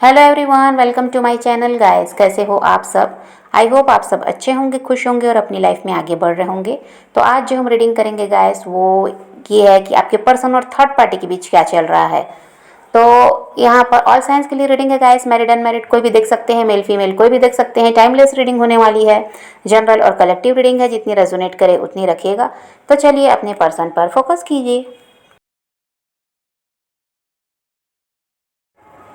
Hello everyone, welcome to my channel guys. कैसे हो आप सब? आई होप आप सब अच्छे होंगे, खुश होंगे और अपनी लाइफ में आगे बढ़ रहे होंगे। तो आज जो हम रीडिंग करेंगे गाइस वो ये है कि आपके पर्सन और थर्ड पार्टी के बीच क्या चल रहा है। तो यहाँ पर ऑल साइंस के लिए रीडिंग है गाइस। मैरिड अनमैरिड कोई भी देख सकते हैं, मेल फीमेल कोई भी देख सकते हैं। टाइमलेस रीडिंग होने वाली है। जनरल और कलेक्टिव रीडिंग है, जितनी रेजोनेट करे उतनी रखिएगा। तो चलिए अपने पर्सन पर फोकस कीजिए।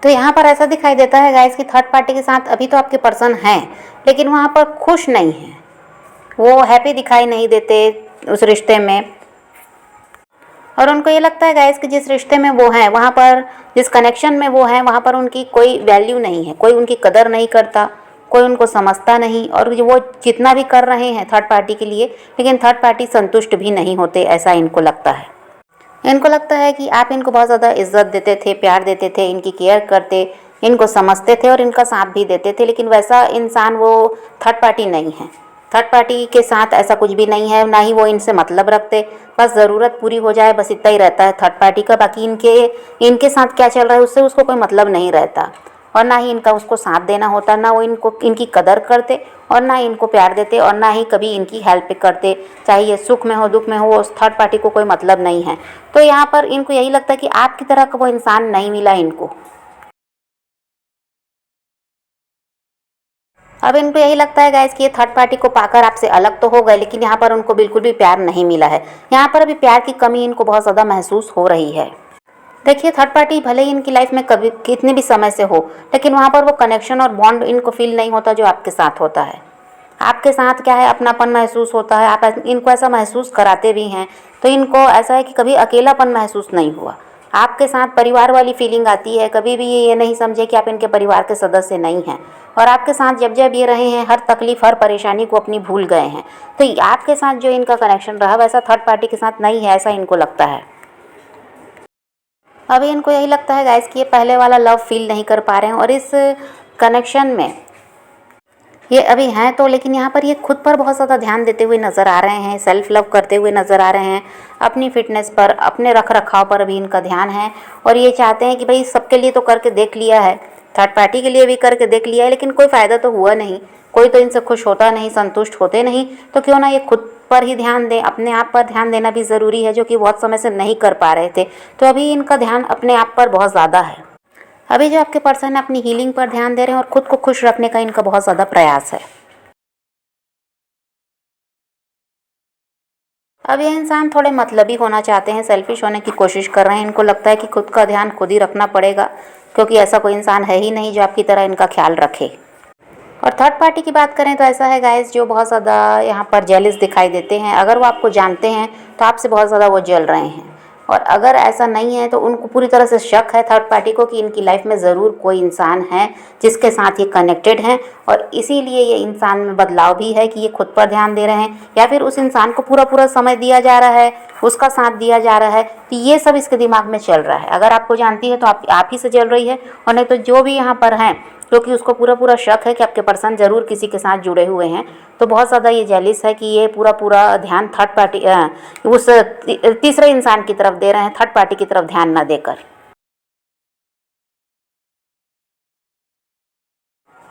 तो यहाँ पर ऐसा दिखाई देता है गाइस कि थर्ड पार्टी के साथ अभी तो आपके पर्सन हैं, लेकिन वहाँ पर खुश नहीं हैं। वो हैप्पी दिखाई नहीं देते उस रिश्ते में। और उनको ये लगता है गाइस कि जिस रिश्ते में वो हैं, वहाँ पर जिस कनेक्शन में वो हैं, वहाँ पर उनकी कोई वैल्यू नहीं है, कोई उनकी कदर नहीं करता, कोई उनको समझता नहीं। और वो जितना भी कर रहे हैं थर्ड पार्टी के लिए, लेकिन थर्ड पार्टी संतुष्ट भी नहीं होते, ऐसा इनको लगता है। इनको लगता है कि आप इनको बहुत ज़्यादा इज्जत देते थे, प्यार देते थे, इनकी केयर करते, इनको समझते थे और इनका साथ भी देते थे, लेकिन वैसा इंसान वो थर्ड पार्टी नहीं है। थर्ड पार्टी के साथ ऐसा कुछ भी नहीं है, ना ही वो इनसे मतलब रखते। बस ज़रूरत पूरी हो जाए, बस इतना ही रहता है थर्ड पार्टी का। बाकी इनके साथ क्या चल रहा है उससे उसको कोई मतलब नहीं रहता। और ना ही इनका उसको साथ देना होता, ना वो इनकी कदर करते और ना इनको प्यार देते और ना ही कभी इनकी हेल्प करते। चाहे ये सुख में हो दुख में हो, उस थर्ड पार्टी को कोई मतलब नहीं है। तो यहाँ पर इनको यही लगता है कि आपकी तरह का वो इंसान नहीं मिला इनको। अब इनको यही लगता है गाइस कि ये थर्ड पार्टी को पाकर आपसे अलग तो हो गए, लेकिन यहाँ पर उनको बिल्कुल भी प्यार नहीं मिला है। यहाँ पर अभी प्यार की कमी इनको बहुत ज़्यादा महसूस हो रही है। देखिए, थर्ड पार्टी भले ही इनकी लाइफ में कभी कितने भी समय से हो, लेकिन वहाँ पर वो कनेक्शन और बॉन्ड इनको फील नहीं होता जो आपके साथ होता है। आपके साथ क्या है, अपनापन महसूस होता है, आप इनको ऐसा महसूस कराते भी हैं। तो इनको ऐसा है कि कभी अकेलापन महसूस नहीं हुआ। आपके साथ परिवार वाली फीलिंग आती है। कभी भी ये नहीं समझे कि आप इनके परिवार के सदस्य नहीं हैं। और आपके साथ जब जब ये रहे हैं, हर तकलीफ हर परेशानी को अपनी भूल गए हैं। तो आपके साथ जो इनका कनेक्शन रहा वैसा थर्ड पार्टी के साथ नहीं है, ऐसा इनको लगता है। अभी इनको यही लगता है गाइस कि ये पहले वाला लव फील नहीं कर पा रहे हैं। और इस कनेक्शन में ये अभी हैं तो, लेकिन यहाँ पर ये खुद पर बहुत ज़्यादा ध्यान देते हुए नज़र आ रहे हैं, सेल्फ लव करते हुए नज़र आ रहे हैं। अपनी फिटनेस पर, अपने रख रखाव पर अभी इनका ध्यान है। और ये चाहते हैं कि भाई सबके लिए तो करके देख लिया है, थर्ड पार्टी के लिए भी करके देख लिया है, लेकिन कोई फ़ायदा तो हुआ नहीं। कोई तो इनसे खुश होता नहीं, संतुष्ट होते नहीं। तो क्यों ना ये खुद पर ही ध्यान दें। अपने आप पर ध्यान देना भी ज़रूरी है, जो कि बहुत समय से नहीं कर पा रहे थे। तो अभी इनका ध्यान अपने आप पर बहुत ज़्यादा है। अभी जो आपके पर्सन है अपनी हीलिंग पर ध्यान दे रहे हैं और खुद को खुश रखने का इनका बहुत ज़्यादा प्रयास है। अब ये इंसान थोड़े मतलबी होना चाहते हैं, सेल्फिश होने की कोशिश कर रहे हैं। इनको लगता है कि खुद का ध्यान खुद ही रखना पड़ेगा, क्योंकि ऐसा कोई इंसान है ही नहीं जो आपकी तरह इनका ख्याल रखे। और थर्ड पार्टी की बात करें तो ऐसा है गाइस, जो बहुत ज़्यादा यहाँ पर जेलिस दिखाई देते हैं। अगर वो आपको जानते हैं तो आपसे बहुत ज़्यादा वो जल रहे हैं। और अगर ऐसा नहीं है तो उनको पूरी तरह से शक है थर्ड पार्टी को कि इनकी लाइफ में ज़रूर कोई इंसान है जिसके साथ ये कनेक्टेड हैं। और इसीलिए ये इंसान में बदलाव भी है कि ये खुद पर ध्यान दे रहे हैं, या फिर उस इंसान को पूरा पूरा समय दिया जा रहा है, उसका साथ दिया जा रहा है। तो ये सब इसके दिमाग में चल रहा है। अगर आपको जानती है तो आप ही से जल रही है। और नहीं तो जो भी यहाँ पर हैं, क्योंकि उसको पूरा पूरा शक है कि आपके पर्सन ज़रूर किसी के साथ जुड़े हुए हैं, तो बहुत ज़्यादा ये जेलिस है कि ये पूरा पूरा ध्यान थर्ड पार्टी उस तीसरे इंसान की तरफ दे रहे हैं, थर्ड पार्टी की तरफ ध्यान ना देकर।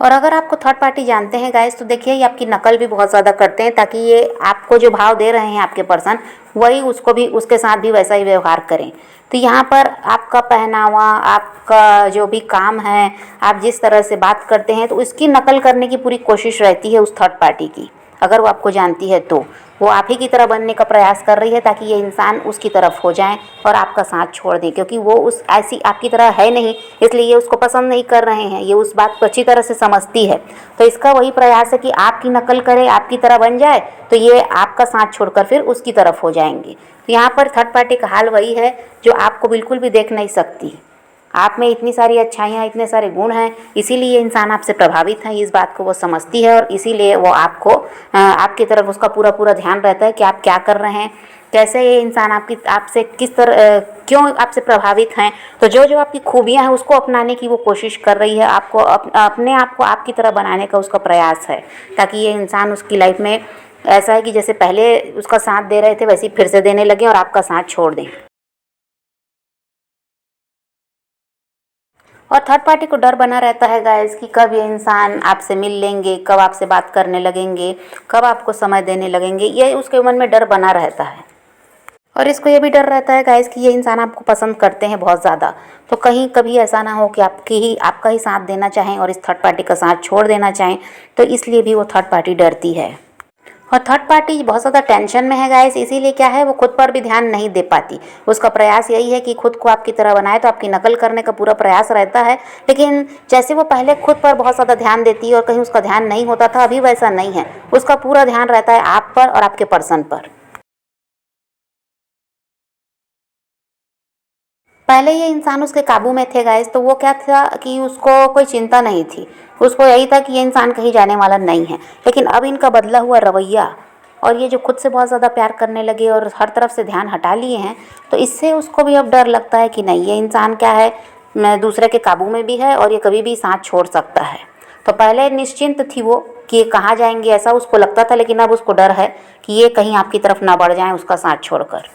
और अगर आपको थर्ड पार्टी जानते हैं गाइस, तो देखिए ये आपकी नकल भी बहुत ज़्यादा करते हैं, ताकि ये आपको जो भाव दे रहे हैं आपके पर्सन, वही उसको भी, उसके साथ भी वैसा ही व्यवहार करें। तो यहाँ पर आपका पहनावा, आपका जो भी काम है, आप जिस तरह से बात करते हैं, तो उसकी नकल करने की पूरी कोशिश रहती है उस थर्ड पार्टी की। अगर वो आपको जानती है तो वो आप ही की तरह बनने का प्रयास कर रही है, ताकि ये इंसान उसकी तरफ हो जाए और आपका साथ छोड़ दें। क्योंकि वो उस ऐसी आपकी तरह है नहीं, इसलिए ये उसको पसंद नहीं कर रहे हैं। ये उस बात को अच्छी तरह से समझती है। तो इसका वही प्रयास है कि आपकी नकल करे, आपकी तरह बन जाए, तो ये आपका साथ छोड़कर फिर उसकी तरफ हो जाएंगे। तो यहाँ पर थर्ड पार्टी का हाल वही है, जो आपको बिल्कुल भी देख नहीं सकती। आप में इतनी सारी अच्छाइयाँ, इतने सारे गुण हैं, इसीलिए ये इंसान आपसे प्रभावित है। इस बात को वो समझती है और इसीलिए वो आपको आपकी तरफ उसका पूरा पूरा ध्यान रहता है कि आप क्या कर रहे हैं, कैसे ये इंसान आपसे किस तरह क्यों आपसे प्रभावित हैं। तो जो जो आपकी खूबियाँ हैं उसको अपनाने की वो कोशिश कर रही है, आपको अपने आप को आपकी तरह बनाने का उसका प्रयास है, ताकि ये इंसान उसकी लाइफ में ऐसा है कि जैसे पहले उसका साथ दे रहे थे वैसे ही फिर से देने लगे और आपका साथ छोड़ दें। और थर्ड पार्टी को डर बना रहता है गाइस कि कब ये इंसान आपसे मिल लेंगे, कब आपसे बात करने लगेंगे, कब आपको समय देने लगेंगे, ये उसके मन में डर बना रहता है। और इसको ये भी डर रहता है गाइस कि ये इंसान आपको पसंद करते हैं बहुत ज़्यादा, तो कहीं कभी ऐसा ना हो कि आपका ही साथ देना चाहें और इस थर्ड पार्टी का साथ छोड़ देना चाहें, तो इसलिए भी वो थर्ड पार्टी डरती है। और थर्ड पार्टी बहुत ज़्यादा टेंशन में है गाइस, इसीलिए क्या है वो खुद पर भी ध्यान नहीं दे पाती। उसका प्रयास यही है कि खुद को आपकी तरह बनाए, तो आपकी नकल करने का पूरा प्रयास रहता है, लेकिन जैसे वो पहले खुद पर बहुत ज़्यादा ध्यान देती है और कहीं उसका ध्यान नहीं होता था, अभी वैसा नहीं है। उसका पूरा ध्यान रहता है आप पर और आपके पर्सन पर। पहले ये इंसान उसके काबू में थे गाइस, तो वो क्या था कि उसको कोई चिंता नहीं थी, उसको यही था कि ये इंसान कहीं जाने वाला नहीं है। लेकिन अब इनका बदला हुआ रवैया और ये जो खुद से बहुत ज़्यादा प्यार करने लगे और हर तरफ से ध्यान हटा लिए हैं, तो इससे उसको भी अब डर लगता है कि नहीं, ये इंसान क्या है, दूसरे के काबू में भी है और ये कभी भी साथ छोड़ सकता है। तो पहले निश्चिंत थी वो कि ये कहाँ जाएंगे, ऐसा उसको लगता था, लेकिन अब उसको डर है कि ये कहीं आपकी तरफ ना बढ़ जाएं उसका साथ छोड़कर।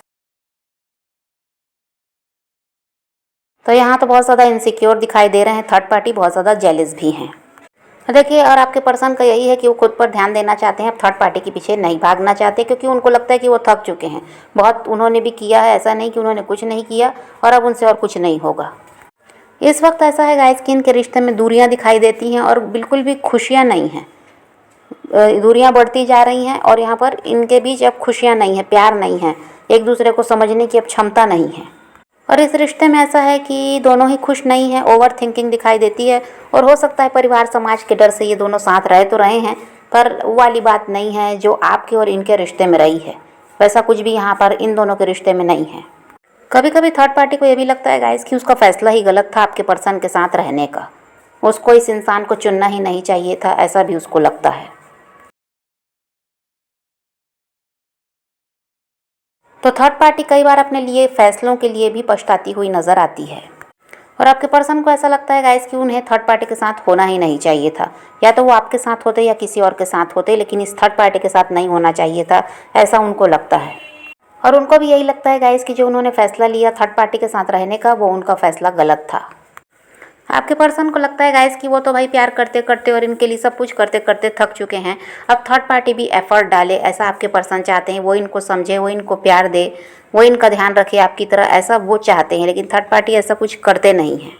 तो यहाँ तो बहुत ज़्यादा इनसिक्योर दिखाई दे रहे हैं थर्ड पार्टी, बहुत ज़्यादा जेलस भी हैं। देखिए, और आपके पर्सन का यही है कि वो खुद पर ध्यान देना चाहते हैं, थर्ड पार्टी के पीछे नहीं भागना चाहते, क्योंकि उनको लगता है कि वो थक चुके हैं बहुत। उन्होंने भी किया है, ऐसा नहीं कि उन्होंने कुछ नहीं किया, और अब उनसे और कुछ नहीं होगा। इस वक्त ऐसा है गाइस कि इनके रिश्ते में दूरियां दिखाई देती हैं और बिल्कुल भी खुशियां नहीं हैं। दूरियां बढ़ती जा रही हैं और यहाँ पर इनके बीच अब खुशियां नहीं हैं, प्यार नहीं है, एक दूसरे को समझने की अब क्षमता नहीं है। और इस रिश्ते में ऐसा है कि दोनों ही खुश नहीं हैं, ओवर थिंकिंग दिखाई देती है। और हो सकता है परिवार समाज के डर से ये दोनों साथ रह तो रहे हैं, पर वो वाली बात नहीं है जो आपके और इनके रिश्ते में रही है। वैसा कुछ भी यहाँ पर इन दोनों के रिश्ते में नहीं है। कभी कभी थर्ड पार्टी को ये भी लगता है गाइस कि उसका फैसला ही गलत था आपके पर्सन के साथ रहने का, उसको इस इंसान को चुनना ही नहीं चाहिए था, ऐसा भी उसको लगता है। तो थर्ड पार्टी कई बार अपने लिए फैसलों के लिए भी पछताती हुई नजर आती है। और आपके पर्सन को ऐसा लगता है गाइस कि उन्हें थर्ड पार्टी के साथ होना ही नहीं चाहिए था, या तो वो आपके साथ होते या किसी और के साथ होते, लेकिन इस थर्ड पार्टी के साथ नहीं होना चाहिए था, ऐसा उनको लगता है। और उनको भी यही लगता है गाइस कि जो उन्होंने फैसला लिया थर्ड पार्टी के साथ रहने का, वो उनका फैसला गलत था। आपके पर्सन को लगता है गाइस कि वो तो भाई प्यार करते करते और इनके लिए सब कुछ करते करते थक चुके हैं, अब थर्ड पार्टी भी एफर्ट डाले, ऐसा आपके पर्सन चाहते हैं। वो इनको समझे, वो इनको प्यार दे, वो इनका ध्यान रखे आपकी तरह, ऐसा वो चाहते हैं। लेकिन थर्ड पार्टी ऐसा कुछ करते नहीं हैं।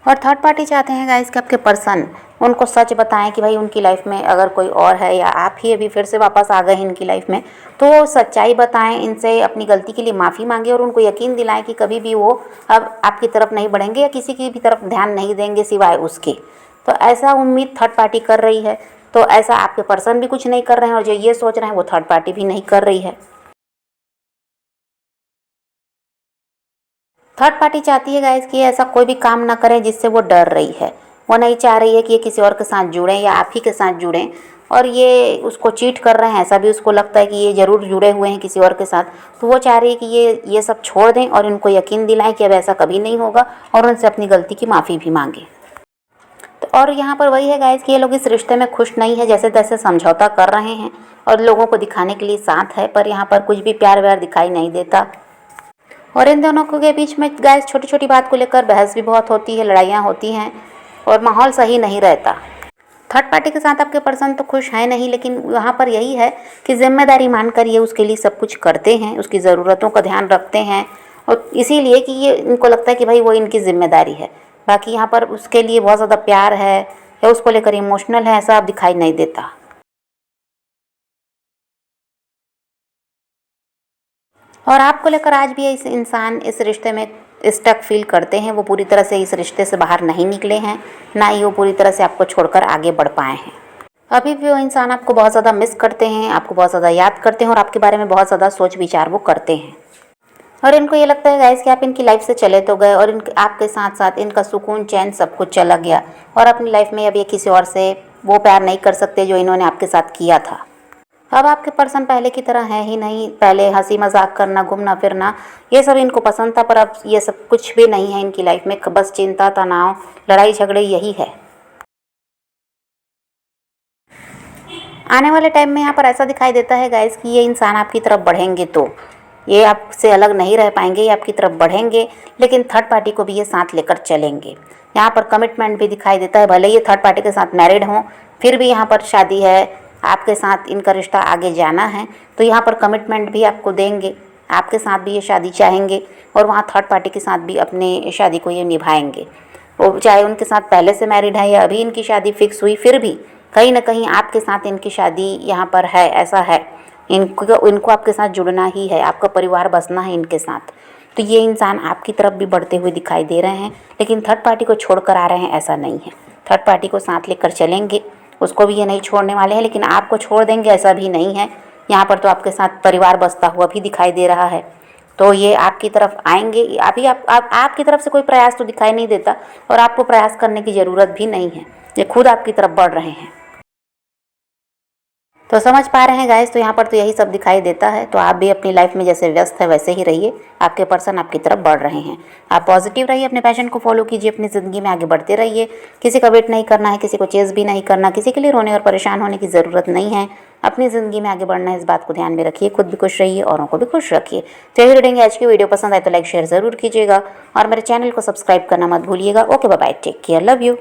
और थर्ड पार्टी चाहते हैं गाइस कि आपके पर्सन उनको सच बताएं कि भाई उनकी लाइफ में अगर कोई और है, या आप ही अभी फिर से वापस आ गए हैं इनकी लाइफ में, तो वो सच्चाई बताएं, इनसे अपनी गलती के लिए माफ़ी मांगे और उनको यकीन दिलाएं कि कभी भी वो अब आपकी तरफ नहीं बढ़ेंगे या किसी की भी तरफ ध्यान नहीं देंगे सिवाय उसके। तो ऐसा उम्मीद थर्ड पार्टी कर रही है। तो ऐसा आपके पर्सन भी कुछ नहीं कर रहे हैं, और जो ये सोच रहे हैं वो थर्ड पार्टी भी नहीं कर रही है। थर्ड पार्टी चाहती है गाइस कि ऐसा कोई भी काम ना करें जिससे वो डर रही है। वो नहीं चाह रही है कि ये किसी और के साथ जुड़ें या आप ही के साथ जुड़ें, और ये उसको चीट कर रहे हैं, ऐसा भी उसको लगता है कि ये ज़रूर जुड़े हुए हैं किसी और के साथ। तो वो चाह रही है कि ये सब छोड़ दें और इनको यकीन दिलाएं कि अब ऐसा कभी नहीं होगा, और उनसे अपनी गलती की माफ़ी भी मांगे। तो और यहाँ पर वही है गाइस कि ये लोग इस रिश्ते में खुश नहीं है, जैसे तैसे समझौता कर रहे हैं और लोगों को दिखाने के लिए साथ है, पर यहाँ पर कुछ भी प्यार व्यार दिखाई नहीं देता। और इन दोनों के बीच में गाइस छोटी छोटी बात को लेकर बहस भी बहुत होती है, लड़ाइयाँ होती हैं और माहौल सही नहीं रहता। थर्ड पार्टी के साथ आपके पर्सन तो खुश है नहीं, लेकिन यहाँ पर यही है कि जिम्मेदारी मानकर ये उसके लिए सब कुछ करते हैं, उसकी ज़रूरतों का ध्यान रखते हैं, और इसीलिए कि ये इनको लगता है कि भाई वो इनकी जिम्मेदारी है। बाकी यहाँ पर उसके लिए बहुत ज़्यादा प्यार है या उसको लेकर इमोशनल है, ऐसा अब दिखाई नहीं देता। और आपको लेकर आज भी इस इंसान इस रिश्ते में स्टक फील करते हैं, वो पूरी तरह से इस रिश्ते से बाहर नहीं निकले हैं, ना ही वो पूरी तरह से आपको छोड़कर आगे बढ़ पाए हैं। अभी भी वो इंसान आपको बहुत ज़्यादा मिस करते हैं, आपको बहुत ज़्यादा याद करते हैं और आपके बारे में बहुत ज़्यादा सोच विचार वो करते हैं। और इनको ये लगता है गाइस कि आप इनकी लाइफ से चले तो गए, और आपके साथ साथ इनका सुकून चैन सब कुछ चला गया, और अपनी लाइफ में अब ये किसी और से वो प्यार नहीं कर सकते जो इन्होंने आपके साथ किया था। अब आपके पर्सन पहले की तरह है ही नहीं। पहले हंसी मजाक करना, घूमना फिरना, ये सब इनको पसंद था, पर अब ये सब कुछ भी नहीं है इनकी लाइफ में। बस चिंता, तनाव, लड़ाई झगड़े, यही है। आने वाले टाइम में यहाँ पर ऐसा दिखाई देता है गाइस कि ये इंसान आपकी तरफ बढ़ेंगे तो ये आपसे अलग नहीं रह पाएंगे, ये आपकी तरफ बढ़ेंगे, लेकिन थर्ड पार्टी को भी ये साथ लेकर चलेंगे। यहाँ पर कमिटमेंट भी दिखाई देता है, भले ये थर्ड पार्टी के साथ मैरिड हों फिर भी यहाँ पर शादी है, आपके साथ इनका रिश्ता आगे जाना है, तो यहाँ पर कमिटमेंट भी आपको देंगे, आपके साथ भी ये शादी चाहेंगे और वहाँ थर्ड पार्टी के साथ भी अपने शादी को ये निभाएंगे। वो चाहे उनके साथ पहले से मैरिड है या अभी इनकी शादी फिक्स हुई, फिर भी कहीं ना कहीं आपके साथ इनकी शादी यहाँ पर है, ऐसा है, इनको आपके साथ जुड़ना ही है, आपका परिवार बसना है इनके साथ। तो ये इंसान आपकी तरफ भी बढ़ते हुए दिखाई दे रहे हैं, लेकिन थर्ड पार्टी को छोड़ कर आ रहे हैं ऐसा नहीं है। थर्ड पार्टी को साथ लेकर चलेंगे, उसको भी ये नहीं छोड़ने वाले हैं, लेकिन आपको छोड़ देंगे ऐसा भी नहीं है। यहाँ पर तो आपके साथ परिवार बसता हुआ भी दिखाई दे रहा है, तो ये आपकी तरफ आएंगे। अभी आपकी तरफ से कोई प्रयास तो दिखाई नहीं देता और आपको प्रयास करने की ज़रूरत भी नहीं है, ये खुद आपकी तरफ बढ़ रहे हैं। तो समझ पा रहे हैं गाइस, तो यहाँ पर तो यही सब दिखाई देता है। तो आप भी अपनी लाइफ में जैसे व्यस्त है वैसे ही रहिए, आपके पर्सन आपकी तरफ बढ़ रहे हैं। आप पॉजिटिव रहिए, अपने पैशन को फॉलो कीजिए, अपनी ज़िंदगी में आगे बढ़ते रहिए। किसी का वेट नहीं करना है, किसी को चेज़ भी नहीं करना, किसी के लिए रोने और परेशान होने की ज़रूरत नहीं है। अपनी ज़िंदगी में आगे बढ़ना है, इस बात को ध्यान में रखिए, खुद भी खुश रहिए, औरों को भी खुश रखिए। तो यही रीडिंग आज की वीडियो पसंद आए तो लाइक शेयर ज़रूर कीजिएगा और मेरे चैनल को सब्सक्राइब करना मत भूलिएगा। Okay bye, take care, love you.